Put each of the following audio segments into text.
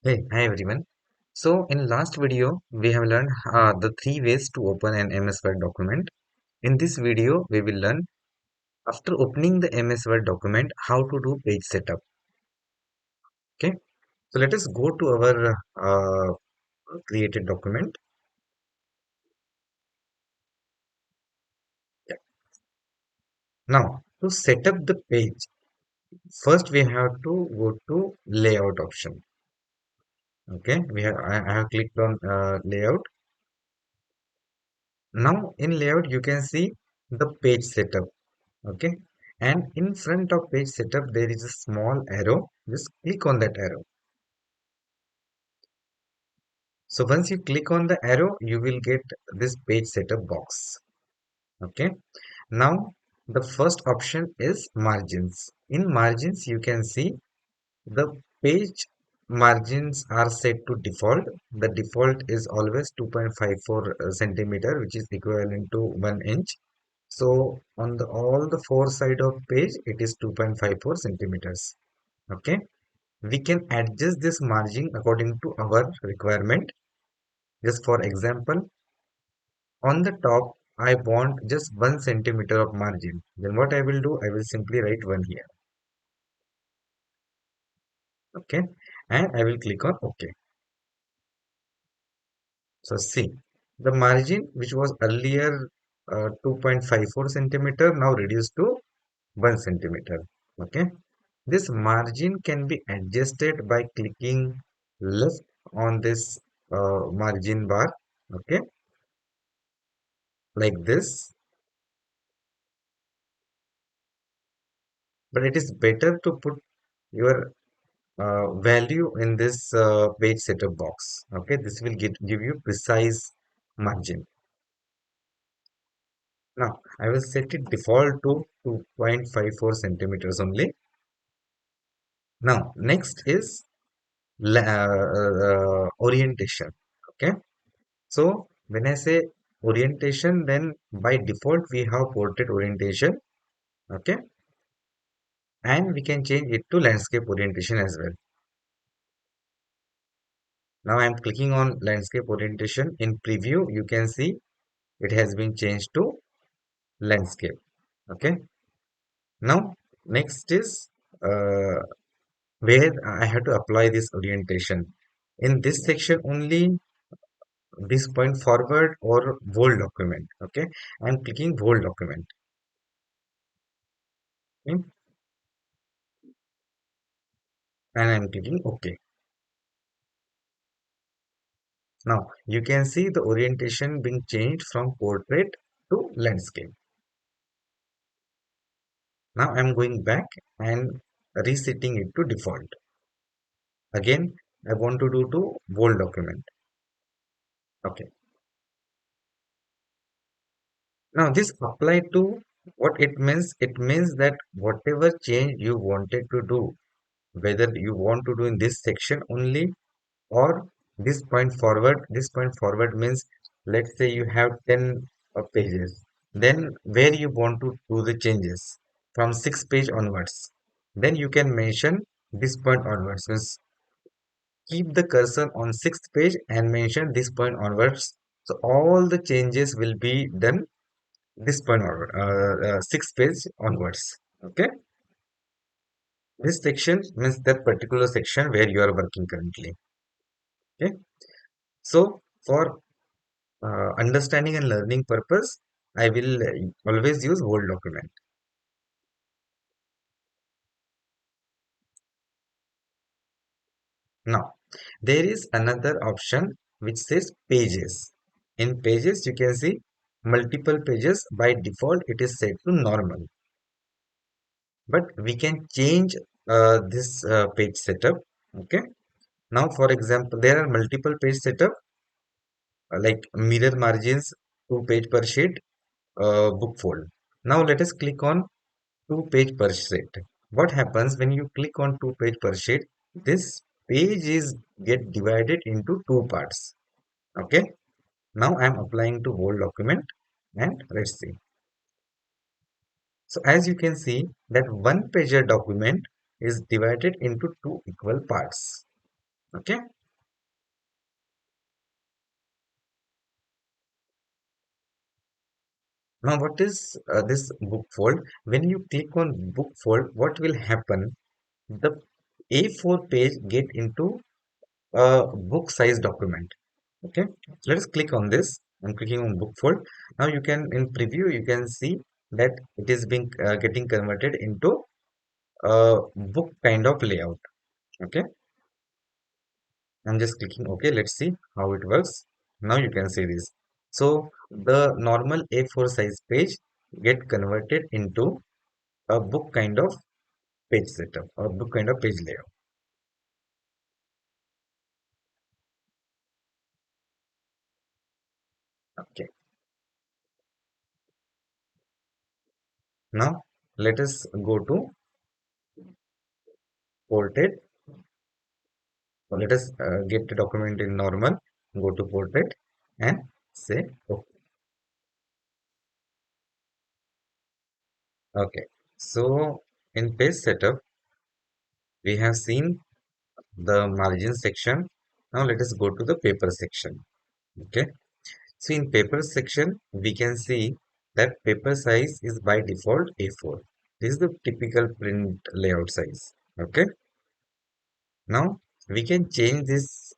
Hey, hi everyone. So in last video, we have learned the three ways to open an MS Word document. In this video, we will learn after opening the MS Word document, how to do page setup. Okay. So let us go to our created document. Yeah. Now, to set up the page, first we have to go to layout option. Okay. I have clicked on layout. Now in layout, you can see the page setup. Okay, and in front of page setup there is a small arrow. Just click on that arrow. So once you click on the arrow, you will get this page setup box. Okay, now the first option is margins. In margins you can see the page margins are set to default. The default is always 2.54 centimeter, which is equivalent to 1 inch. So on the all the four side of page it is 2.54 centimeters. Okay, we can adjust this margin according to our requirement. Just for example, on the top I want just 1 centimeter of margin. Then what I will do, I will simply write 1 here. Okay, and I will click on OK. So see, the margin which was earlier 2.54 centimeter now reduced to 1 centimeter. Okay, this margin can be adjusted by clicking left on this margin bar. Okay, like this. But it is better to put your value in this page setup box. Okay, this will give you precise margin. Now I will set it default to 2.54 centimeters only. Now next is orientation. Okay, so when I say orientation, then by default we have portrait orientation. Okay, and we can change it to landscape orientation as well. Now I'm clicking on landscape orientation. In preview, you can see it has been changed to landscape. Okay. Now next is uh, where I have to apply this orientation. In this section only, this point forward or whole document. Okay. I'm clicking whole document. Okay, and I'm clicking OK. Now you can see the orientation being changed from portrait to landscape. Now I'm going back and resetting it to default. Again, I want to do to whole document. Okay. Now this apply to what it means. It means that whatever change you wanted to do, whether you want to do in this section only or this point forward means, let's say you have 10 pages. Then where you want to do the changes from 6 page onwards, then you can mention this point onwards. Means keep the cursor on 6th page and mention this point onwards. So all the changes will be done this point onward, 6th page onwards. Okay. This section means that particular section where you are working currently. Okay. So for understanding and learning purpose, I will always use whole document. Now, there is another option which says pages. In pages, you can see multiple pages. By default, it is set to normal. But we can change this page setup. Okay. Now, for example, there are multiple page setup like mirror margins, 2 page per sheet, book fold. Now, let us click on 2 page per sheet. What happens when you click on 2 page per sheet? This page is get divided into two parts. Okay. Now I am applying to whole document and let's see. So as you can see that one pager document is divided into two equal parts. Okay. Now, what is this book fold? When you click on book fold, what will happen? The A4 page get into a book size document. Okay, let us click on this. I'm clicking on book fold. Now you can in preview you can see that it is being getting converted into a book kind of layout. Okay, I'm just clicking OK. Let's see how it works. Now you can see this. So the normal A4 size page get converted into a book kind of page setup or book kind of page layout. Okay. Now let us go to portrait. So let us get the document in normal. Go to portrait and say OK. Okay. So in page setup, we have seen the margin section. Now let us go to the paper section. Okay. So in paper section, we can see that paper size is by default A4. This is the typical print layout size. Okay. Now we can change this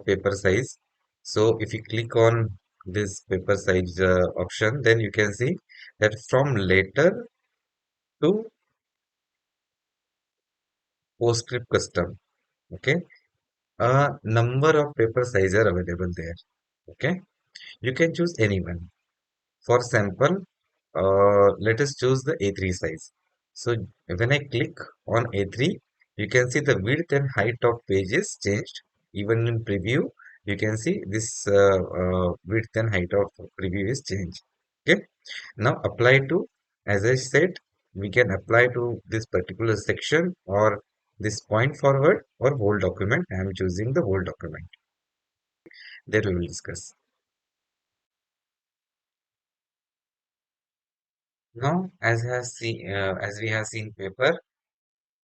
paper size. So if you click on this paper size option, then you can see that from letter to PostScript custom. Okay. A number of paper size are available there. Okay. You can choose anyone. For sample, let us choose the A3 size. So when I click on A3, you can see the width and height of pages changed. Even in preview, you can see this width and height of preview is changed. Okay. Now apply to, as I said, we can apply to this particular section or this point forward or whole document. I am choosing the whole document. That we will discuss. Now, as we have seen paper,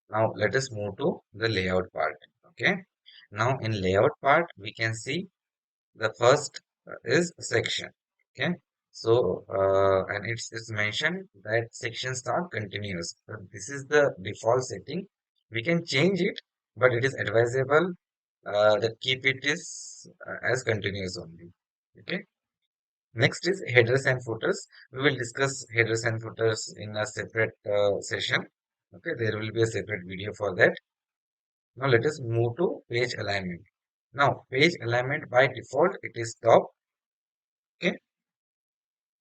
now let us move to the layout part. Okay. Now in layout part, we can see the first is section. Okay. So and it's mentioned that section start continuous. So this is the default setting. We can change it, but it is advisable that keep it is as continuous only. Okay. Next is headers and footers. We will discuss headers and footers in a separate session. Okay, there will be a separate video for that. Now let us move to page alignment. Now page alignment by default it is top. Okay.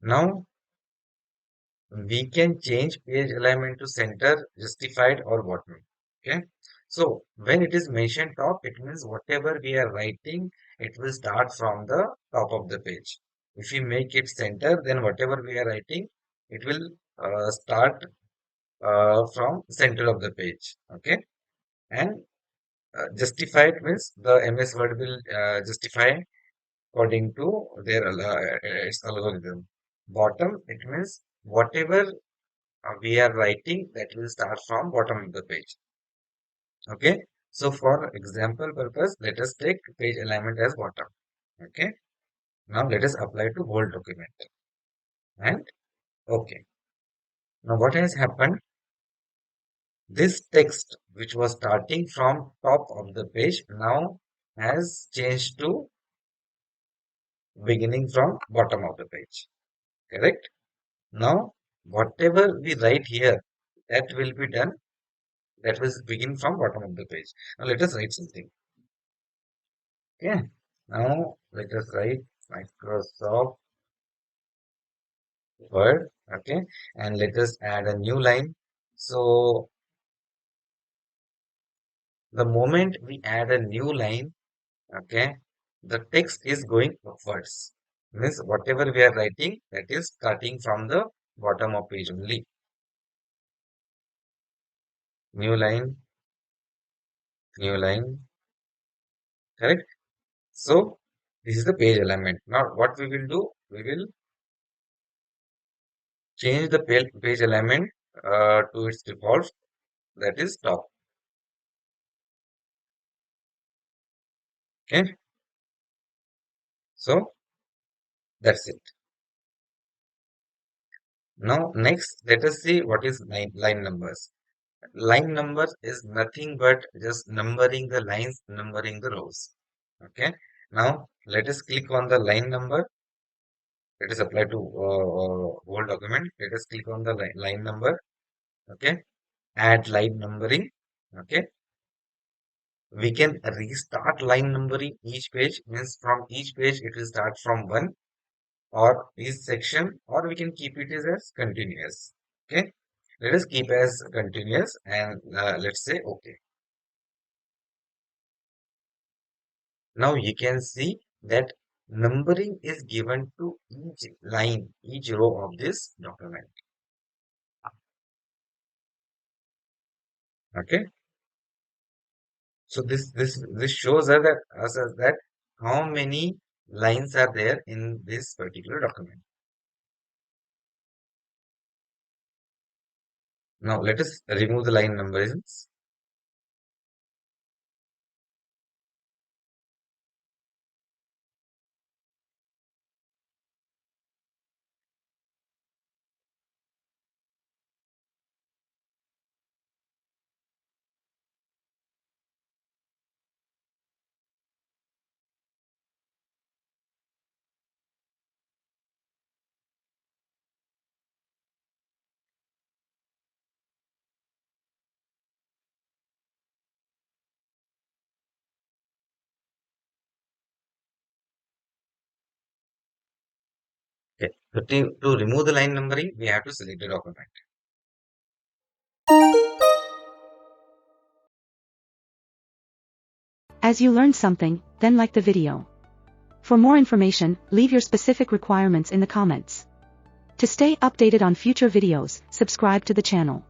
Now we can change page alignment to center, justified or bottom. Okay. So when it is mentioned top, it means whatever we are writing, it will start from the top of the page. If we make it center, then whatever we are writing, it will start from center of the page. Okay. And justified means the MS Word will justify according to their its algorithm. Bottom, it means whatever we are writing that will start from bottom of the page. Okay. So for example purpose, let us take page alignment as bottom. Okay. Now let us apply to whole document. And okay. Now what has happened? This text which was starting from top of the page now has changed to beginning from bottom of the page. Correct? Now whatever we write here, that will be done. That will begin from bottom of the page. Now let us write something. Okay. Now let us write Microsoft Word. Okay. And let us add a new line. So the moment we add a new line, okay, the text is going upwards. Means whatever we are writing, that is starting from the bottom of page only. New line, new line, correct? So this is the page alignment. Now what we will do, we will change the page alignment to its default, that is top. Okay, so that's it. Now next, let us see what is line numbers. Line numbers is nothing but just numbering the lines, numbering the rows. Okay. Now let us click on the line number. Let us apply to whole document. Let us click on the line number. Okay. Add line numbering. Okay. We can restart line numbering each page. Means from each page it will start from one or each section, or we can keep it as continuous. Okay. Let us keep as continuous and let's say okay. Now you can see that numbering is given to each line, each row of this document. Okay. So this shows us that how many lines are there in this particular document. Now let us remove the line numbers. Okay. So to remove the line numbering, we have to select the document. As you learned something, then like the video. For more information, leave your specific requirements in the comments. To stay updated on future videos, subscribe to the channel.